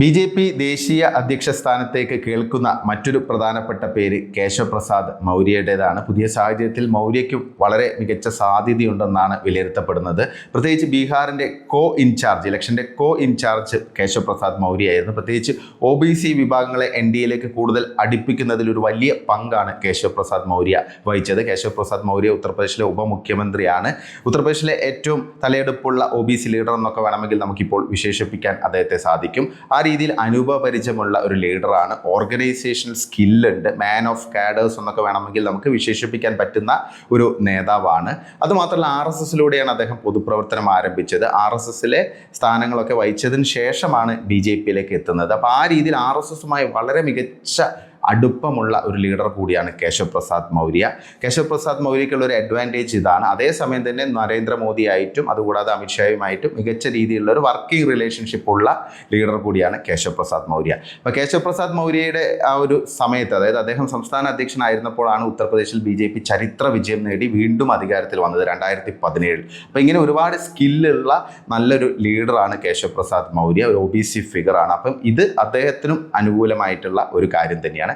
BJP ദേശീയ അധ്യക്ഷ സ്ഥാനത്തേക്ക് കേൾക്കുന്ന മറ്റൊരു പ്രധാനപ്പെട്ട പേര് കേശവ് പ്രസാദ് മൗര്യയുടേതാണ്. പുതിയ സാഹചര്യത്തിൽ മൗര്യയ്ക്കും വളരെ മികച്ച സാധ്യതയുണ്ടെന്നാണ് വിലയിരുത്തപ്പെടുന്നത്. പ്രത്യേകിച്ച് ബീഹാറിൻ്റെ ഇലക്ഷൻ്റെ കോ ഇൻചാർജ് കേശവ് പ്രസാദ് മൗര്യയായിരുന്നു. പ്രത്യേകിച്ച് OBC വിഭാഗങ്ങളെ NDAയിലേക്ക് കൂടുതൽ അടുപ്പിക്കുന്നതിൽ ഒരു വലിയ പങ്കാണ് കേശവ് പ്രസാദ് മൗര്യ വഹിച്ചത്. കേശവ് പ്രസാദ് മൗര്യ ഉത്തർപ്രദേശിലെ ഉപമുഖ്യമന്ത്രിയാണ്. ഉത്തർപ്രദേശിലെ ഏറ്റവും തലയെടുപ്പുള്ള OBC ലീഡർ എന്നൊക്കെ വേണമെങ്കിൽ നമുക്കിപ്പോൾ വിശേഷിപ്പിക്കാൻ അദ്ദേഹത്തെ സാധിക്കും. ആ രീതിയിൽ അനുഭവ പരിചയമുള്ള ഒരു ലീഡറാണ്. ഓർഗനൈസേഷണൽ സ്കില്ലുണ്ട്, മാൻ ഓഫ് കാഡേഴ്സ് എന്നൊക്കെ വേണമെങ്കിൽ നമുക്ക് വിശേഷിപ്പിക്കാൻ പറ്റുന്ന ഒരു നേതാവാണ്. അതുമാത്രമല്ല RSSലൂടെയാണ് അദ്ദേഹം പൊതുപ്രവർത്തനം ആരംഭിച്ചത്. RSSലെ സ്ഥാനങ്ങളൊക്കെ വഹിച്ചതിന് ശേഷമാണ് BJPയിലേക്ക് എത്തുന്നത്. അപ്പോൾ ആ രീതിയിൽ RSSുമായി വളരെ മികച്ച അടുപ്പമുള്ള ഒരു ലീഡർ കൂടിയാണ് കേശവ് പ്രസാദ് മൗര്യ. കേശവ് പ്രസാദ് മൗര്യയ്ക്കുള്ള ഒരു അഡ്വാൻറ്റേജ് ഇതാണ്. അതേസമയം തന്നെ നരേന്ദ്രമോദിയായിട്ടും അതുകൂടാതെ അമിത്ഷായുമായിട്ടും മികച്ച രീതിയിലുള്ള ഒരു വർക്കിംഗ് റിലേഷൻഷിപ്പ് ഉള്ള ലീഡർ കൂടിയാണ് കേശവ് പ്രസാദ് മൗര്യ. അപ്പോൾ കേശവ് പ്രസാദ് മൗര്യയുടെ ആ ഒരു സമയത്ത്, അതായത് അദ്ദേഹം സംസ്ഥാന അധ്യക്ഷനായിരുന്നപ്പോഴാണ് ഉത്തർപ്രദേശിൽ BJP ചരിത്ര വിജയം നേടി വീണ്ടും അധികാരത്തിൽ വന്നത് 2017. അപ്പോൾ ഇങ്ങനെ ഒരുപാട് സ്കില്ലുള്ള നല്ലൊരു ലീഡറാണ് കേശവ് പ്രസാദ് മൗര്യ, ഒരു OBC ഫിഗറാണ്. അപ്പം ഇത് അദ്ദേഹത്തിനും അനുകൂലമായിട്ടുള്ള ഒരു കാര്യം തന്നെയാണ്.